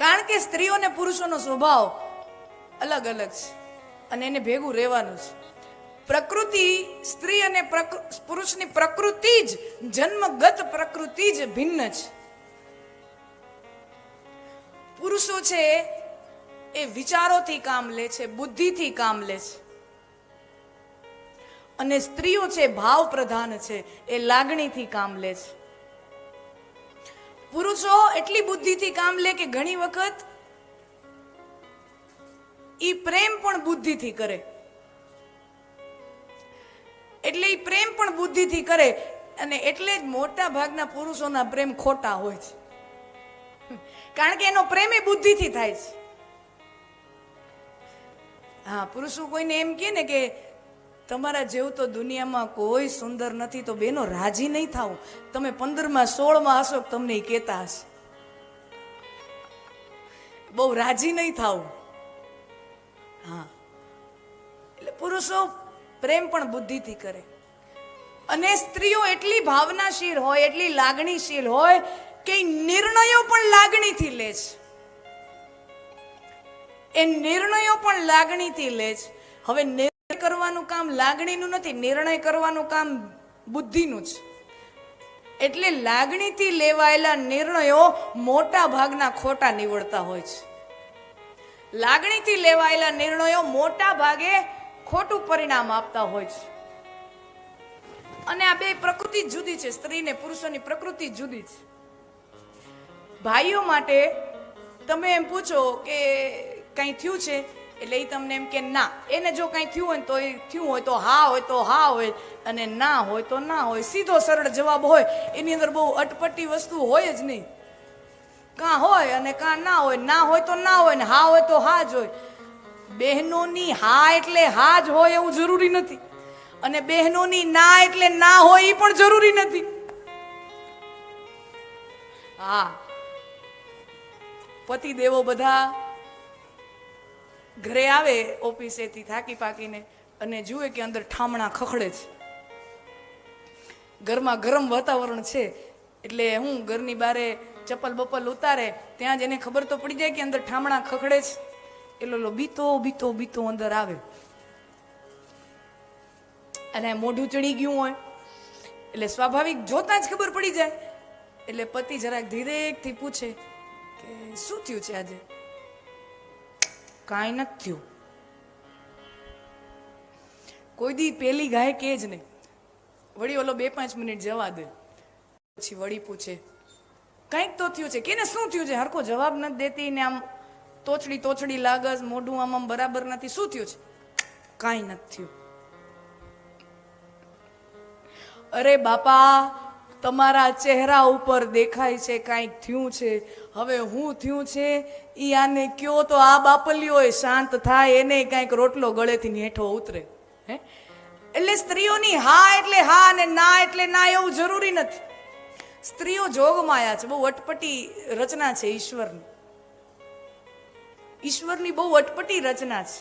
કારણ કે સ્ત્રીઓ ને પુરુષોનો સ્વભાવ અલગ અલગ છે અને એને ભેગું રહેવાનું છે. પ્રકૃતિ સ્ત્રી અને પુરુષની પ્રકૃતિ જ જન્મગત પ્રકૃતિ જ ભિન્ન છે. પુરુષો છે એ વિચારોથી કામ લે છે, બુદ્ધિથી કામ લે છે, અને સ્ત્રીઓ છે ભાવ પ્રધાન છે, એ લાગણીથી કામ લે છે. પુરુષો એટલી બુદ્ધિથી કામ લે કે ઘણી વખત ઈ પ્રેમ પણ બુદ્ધિથી કરે, એટલે ઈ પ્રેમ પણ બુદ્ધિથી કરે, અને એટલે જ મોટા ભાગના પુરુષોના પ્રેમ ખોટા હોય છે, કારણ કે એનો પ્રેમ એ બુદ્ધિથી થાય છે. હા, પુરુષો કોઈને એમ કહે ને કે તમારા જેવું તો દુનિયામાં કોઈ સુંદર નથી, તો બેનો રાજી નહીં થાવ. તમે 15માં 16માં હશો તમને એ કહેતા હશે, બહુ રાજી નહીં થાવ. હા, એટલે પુરુષો પ્રેમ પણ બુદ્ધિથી કરે, અને સ્ત્રીઓ એટલી ભાવનાશીલ હોય, એટલી લાગણીશીલ હોય કે નિર્ણયો પણ લાગણીથી લે છે. એ નિર્ણયો પણ લાગણીથી લે છે. હવે નિર્ણય કરવાનું કામ લાગણીનું નથી, નિર્ણય કરવાનું કામ બુદ્ધિનું છે. એટલે લાગણીથી લેવાયેલા નિર્ણયો મોટા ભાગના ખોટા નીવડતા હોય છે. લાગણીથી લેવાયેલા નિર્ણયો મોટા ભાગે ખોટું પરિણામ આપતા હોય છે. અને આ બે પ્રકૃતિ જુદી છે, સ્ત્રી ને પુરુષોની પ્રકૃતિ જુદી છે. ભાઈઓ માટે તમે એમ પૂછો કે કઈ થયું છે, એટલે એ તમને એમ કે ના. એને જો કઈ થયું હોય તો એ થયું હોય તો હા હોય તો હા હોય, અને ના હોય તો ના હોય. સીધો સરળ જવાબ હોય, એની અંદર બહુ અટપટી વસ્તુ હોય જ નહીં. કાં હોય અને કાં ના હોય, ના હોય તો ના હોય, ને હા હોય તો હા જ હોય. બહેનોની હા એટલે હા જ હોય એવું જરૂરી નથી, અને બહેનોની ના એટલે ના હોય એ પણ જરૂરી નથી. હા, પતિ દેવો બધા ઘરે આવે ઓફિસેથી થાકી પાકીને, અને જુએ કે અંદર ઠામણા ખખડે છે. ઘરમાં ગરમ વાતાવરણ છે, એટલે હું ઘરની બારે ચપ્પલ બપ્પલ ઉતારે ત્યાં જ એને ખબર તો પડી જાય કે અંદર ઠામણા ખખડે છે. એટલે બીતો બીતો બીતો અંદર આવે, અને મોઢું ચડી ગયું હોય એટલે સ્વાભાવિક જોતા જ ખબર પડી જાય. એટલે પતિ જરાક ધીરેકથી પૂછે કે શું થયું છે આજે? કાંઈ નથી થયું. કોઈ દી પેલી ગાય કે જ નહીં, વળી ઓલો 2-5 મિનિટ જવા દે, પછી વળી પૂછે કંઈક તો થયું છે. કે શું થયું છે? હરખો જવાબ નથી દેતી ને આમ તોછડી લાગસ, મોઢું આમ બરાબર નથી. શું થયું છે? કાંઈ નથી થયું. અરે બાપા, તમારા ચહેરા ઉપર દેખાય છે કાંઈક થયું છે. હવે હું થયું છે ઈ આને કયો તો આ બાપલીઓ શાંત થાય, એને કાંઈક રોટલો ગળેથી હેઠો ઉતરે. હે, એટલે સ્ત્રીઓની હા એટલે હા અને ના એટલે ના એવું જરૂરી નથી. સ્ત્રીઓ જોગમાયા છે, બહુ અટપટી રચના છે ઈશ્વરની. ઈશ્વરની બહુ અટપટી રચના છે,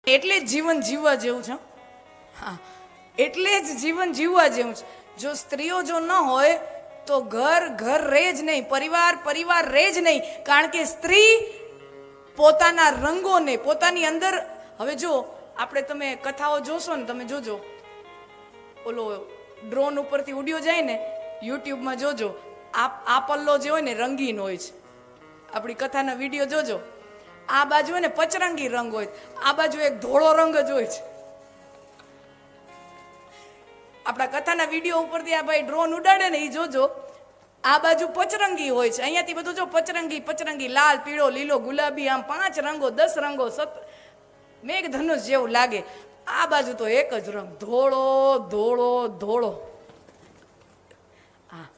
એટલે જ જીવન જીવવા જેવું છે. હા, એટલે જ જીવન જીવવા જેવું છે. જો સ્ત્રીઓ જો ન હોય તો ઘર રહે જ નહીં, પરિવાર રહે જ નહીં. કારણ કે સ્ત્રી પોતાના રંગોને પોતાની અંદર, હવે જો આપણે તમે કથાઓ જોશો ને, તમે જોજો ઓલો ડ્રોન ઉપરથી ઉડ્યો જાય ને, યુટ્યુબમાં જોજો, આ પલ્લો જે હોય ને રંગીન હોય છે. આપણી કથાના વિડીયો જોજો, આ બાજુ હોય ને પચરંગી રંગ હોય, આ બાજુ એક ધોળો રંગ જ હોય છે. આપણા કથાના વિડીયો ઉપરથી આ ભાઈ ડ્રોન ઉડાડે ને એ જોજો, આ બાજુ પચરંગી હોય છે. અહીંયાથી બધું જો પચરંગી, લાલ, પીળો, લીલો, ગુલાબી, આમ 5 રંગો 10 રંગો મેઘધનુષ જેવું લાગે. આ બાજુ તો એક જ રંગ, ધોળો. હા,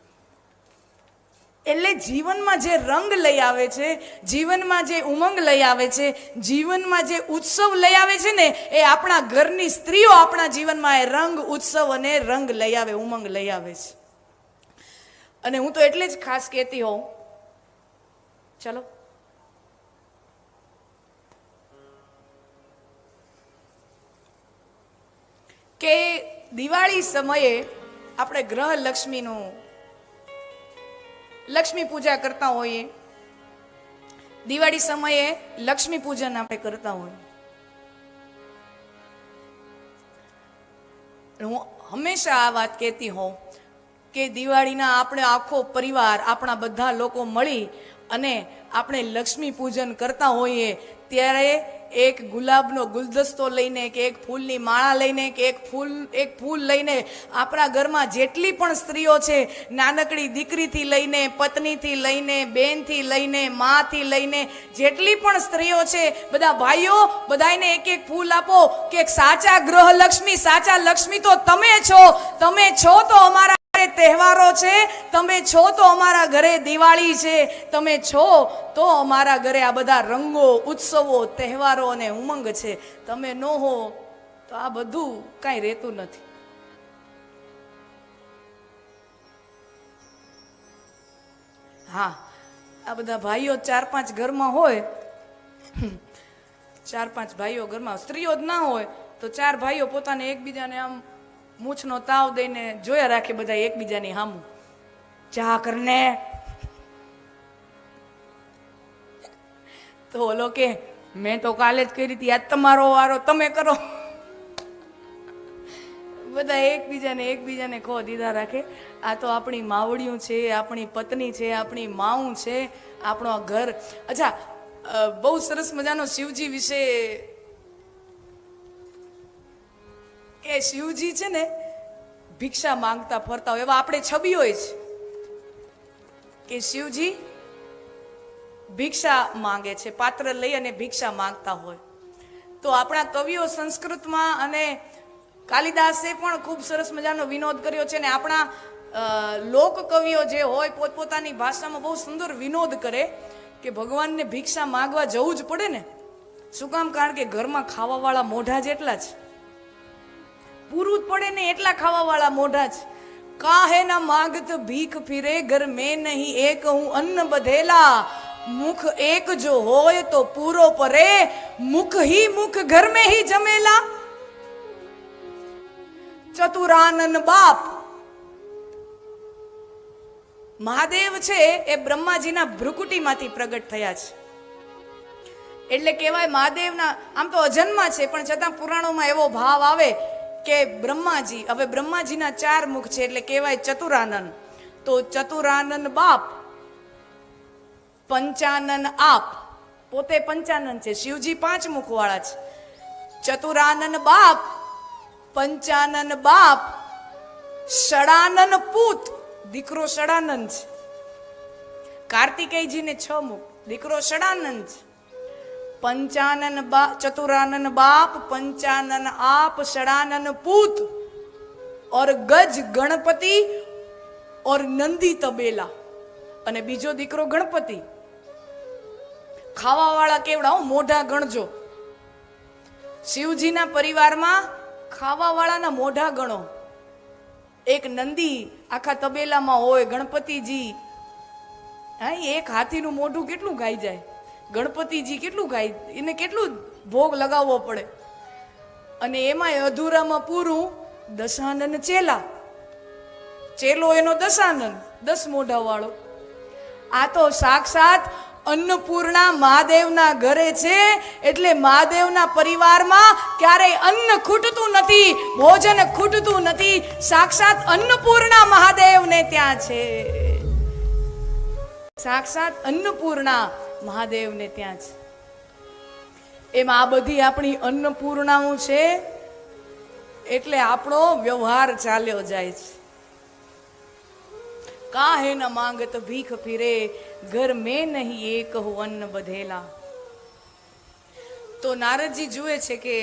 એટલે જીવનમાં જે રંગ લઈ આવે છે, જીવનમાં જે ઉમંગ લઈ આવે છે, જીવનમાં જે ઉત્સવ લઈ આવે છે ને, એ આપણા ઘરની સ્ત્રીઓ આપણા જીવનમાં એ રંગ, ઉત્સવ અને રંગ લઈ આવે, ઉમંગ લઈ આવે છે. અને હું તો એટલે જ ખાસ કહેતી હોઉં, ચલો કે દિવાળી સમયે આપણે ગ્રહ લક્ષ્મી પૂજા કરતા હોઈએ, દિવાળી સમયે લક્ષ્મી પૂજન આપણે કરતા હોય. હું હંમેશા આ વાત કહેતી હોઉં કે દિવાળીના આપણે આખો પરિવાર, આપણા બધા લોકો મળી અને આપણે લક્ષ્મી પૂજન કરતા હોઈએ ત્યારે એક ગુલાબનો ગુલદસ્તો લઈને કે એક ફૂલની માળા લઈને કે એક ફૂલ લઈને આપણા ઘરમાં જેટલી પણ સ્ત્રીઓ છે, નાનકડી દીકરીથી લઈને, પત્નીથી લઈને, બેનથી લઈને, માથી લઈને જેટલી પણ સ્ત્રીઓ છે, બધા ભાઈઓ બધાને એક એક ફૂલ આપો કે સાચા ગ્રહ લક્ષ્મી, સાચા લક્ષ્મી તો તમે છો તો અમારા તહેવારો છે, તમે છો તો અમારા ઘરે દિવાળી છે, તમે છો તો અમારા ઘરે આ બધા રંગો, ઉત્સવો, તહેવારો અને ઉમંગ છે. તમે ન હો તો આ બધું કાંઈ રહેતું નથી. હા, આ બધા ભાઈઓ 4-5 ઘરમાં હોય, 4-5 ભાઈઓ ઘરમાં, સ્ત્રીઓ જ ના હોય તો 4 ભાઈઓ પોતાને એકબીજાને આમ મૂછનો તાવ દઈને જોયા રાખે બધા એકબીજાની સામું, ચા કરને. તો ઓલો કે મેં તો કાલે જ કરી હતી, આજ તમારો વારો, તમે કરો. બધા એકબીજાને ખો દીધા રાખે. આ તો આપણી માવડિયું છે, આપણી પત્ની છે, આપણી માવું છે, આપણો ઘર. અચ્છા, બહુ સરસ મજાનો શિવજી વિશે કે શિવજી છે ને ભિક્ષા માંગતા ફરતા હોય, એવા આપણે છબીઓ છે કે શિવજી ભિક્ષા માંગે છે, પાત્ર લઈ અને ભિક્ષા માંગતા હોય. તો આપણા કવિઓ સંસ્કૃતમાં અને કાલિદાસે પણ ખૂબ સરસ મજાનો વિનોદ કર્યો છે ને આપણા લોક કવિઓ જે હોય પોતપોતાની ભાષામાં બહુ સુંદર વિનોદ કરે કે ભગવાનને ભિક્ષા માંગવા જવું જ પડે ને. શું કામ? કારણ કે ઘરમાં ખાવાવાળા મોઢા જેટલા જ, પૂરું જ પડે ને એટલા ખાવાવાળા મોઢા જ. કાહે ના માંગત ભીખ ફિરે, ઘર મેં નહીં એક હું અન્ન બધેલા, મુખ એક જો હોય તો પૂરો પરે, મુખ હી મુખ ઘર મેં હી જમેલા. ચતુરાનન બાપ મહાદેવ છે એ બ્રહ્માજીના ભ્રુકુટીમાંથી પ્રગટ થયા છે. એટલે કહેવાય મહાદેવના, આમ તો અજન્મા છે પણ છતાં પુરાણોમાં એવો ભાવ આવે કે બ્રહ્માજી, હવે બ્રહ્માજીના 4 મુખ છે એટલે કહેવાય ચતુરાનન. તો ચતુરાનન બાપ, પંચાનન આપ, પોતે પંચાનન છે, શિવજી 5 મુખ વાળા છે. ચતુરાનન બાપ, પંચાનન બાપ, ષડાનન પૂત, દીકરો ષડાનંદ છે. કાર્તિકેયજીને 6 મુખ, દીકરો ષડાનંદ છે. पंचानन चतुरानन बाप, पंचानन आप, षडानन पूत और गज गणपति और नंदी तबेला. અને બીજો દીકરો ગણપતિ. ખાવા વાળા કેવડા, મોઢા ગણજો. શિવજીના પરિવારમાં ખાવા વાળાના મોઢા ગણો. એક નંદી આખા તબેલામાં હોય, ગણપતિજી, હા, એક હાથીનું મોઢું કેટલું ગાઈ જાય, ગણપતિજી કેટલું ગાય, એને કેટલું ભોગ લગાવવો પડે. અને એમાં અધૂરામાં પૂરું દશાનન ચેલા, ચેલો એનો દશાનન, 10 મોઢા વાળો. આ તો સાક્ષાત અન્નપૂર્ણા મહાદેવના ઘરે છે. એટલે મહાદેવના પરિવારમાં ક્યારેય અન્ન ખૂટતું નથી, ભોજન ખૂટતું નથી. સાક્ષાત અન્નપૂર્ણા મહાદેવને ત્યાં છે, સાક્ષાત અન્નપૂર્ણા મહાદેવને ત્યાં છે. એમાં આ બધી આપણી અન્નપૂર્ણાઓ છે એટલે આપણો વ્યવહાર ચાલ્યો જાય છે. કાહે ન માંગત ભીખ ફિરે, ઘર મેં નહીં એક હું અન્ન બધેલા. તો નારદજી જુએ છે કે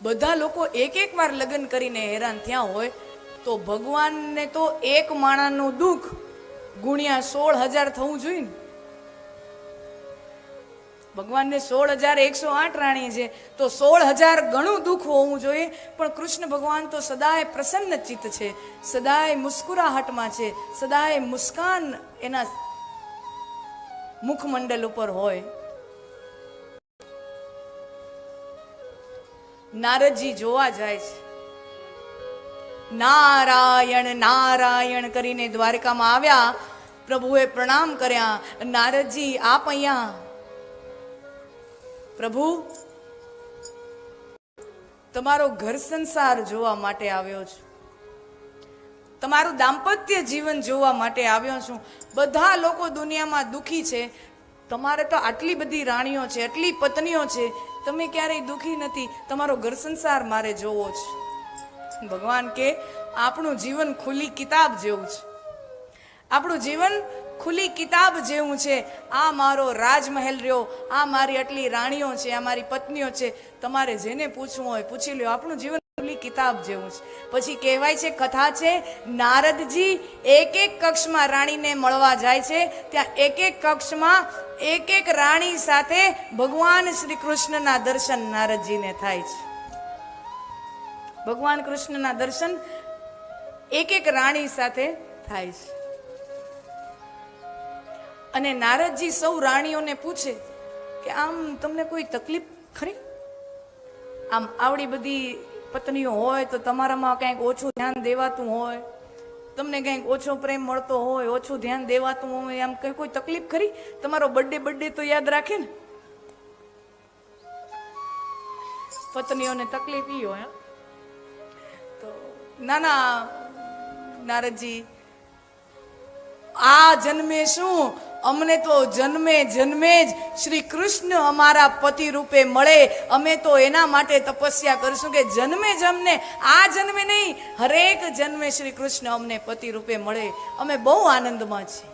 બધા લોકો એક વાર લગ્ન કરીને હેરાન થયા હોય તો ભગવાનને તો એક માણાનું દુઃખ ગુણ્યા 16,000 થવું જોઈએ ને. ભગવાનને 16,108 રાણી છે તો 16,000 ગણું દુઃખ હોવું જોઈએ. પણ કૃષ્ણ ભગવાન તો સદાય પ્રસન્ન ચિત્ત છે, સદાય મુસ્કુરાહટમાં છે, સદાય મુસ્કાન એના મુખમંડલ ઉપર હોય. નારદજી જોવા જાય છે નારાયણ નારાયણ કરીને દ્વારકામાં આવ્યા. પ્રભુએ પ્રણામ કર્યા. નારદજી આપ અહીંયા? પ્રભુ તમારો ઘર સંસાર જોવા માટે આવ્યો છું, તમારું દાંપત્ય જીવન જોવા માટે આવ્યો છું. બધા લોકો દુનિયામાં દુખી છે, તમારે તો આટલી બધી રાણીઓ છે, આટલી પત્નીઓ છે, તમે ક્યારેય દુખી નથી. તમારો ઘર સંસાર મારે જોવો છે. ભગવાન કે આપણું જીવન ખુલ્લી કિતાબ જેવું છે, આપણું જીવન ખુલ્લી કિતાબ જેવું છે. આ મારો રાજમહેલ રહ્યો, આ મારી આટલી રાણીઓ છે, આ મારી પત્નીઓ છે, તમારે જેને પૂછવું હોય પૂછી લ્યો. આપણું જીવન ખુલ્લી કિતાબ જેવું છે. પછી કહેવાય છે, કથા છે, નારદજી એક એક કક્ષમાં રાણીને મળવા જાય છે. ત્યાં એક એક કક્ષમાં એક એક રાણી સાથે ભગવાન શ્રી કૃષ્ણના દર્શન નારદજીને થાય છે. ભગવાન કૃષ્ણના દર્શન એક એક રાણી સાથે થાય છે. અને નારદજી સૌ રાણીઓને પૂછે કે આમ તમને કોઈ તકલીફ ખરી? આમ આવડી બધી પત્નીઓ હોય તો તમારામાં કંઈક ઓછું ધ્યાન દેવાતું હોય, તમને કંઈક ઓછો પ્રેમ મળતો હોય, ઓછું ધ્યાન દેવાતું હોય, આમ કઈ કોઈ તકલીફ ખરી? તમારો બર્થડે તો યાદ રાખે ને. પત્નીઓને તકલીફ ઈ હોય. તો નાના નારદજી, આ જન્મે શું, અમને તો જન્મે જન્મે જ શ્રી કૃષ્ણ અમારા પતિ રૂપે મળે. અમે તો એના માટે તપસ્યા કરશું કે જન્મે જન્મે, આ જન્મે નહીં, હરેક જન્મે શ્રી કૃષ્ણ અમને પતિ રૂપે મળે. અમે બહુ આનંદમાં છીએ.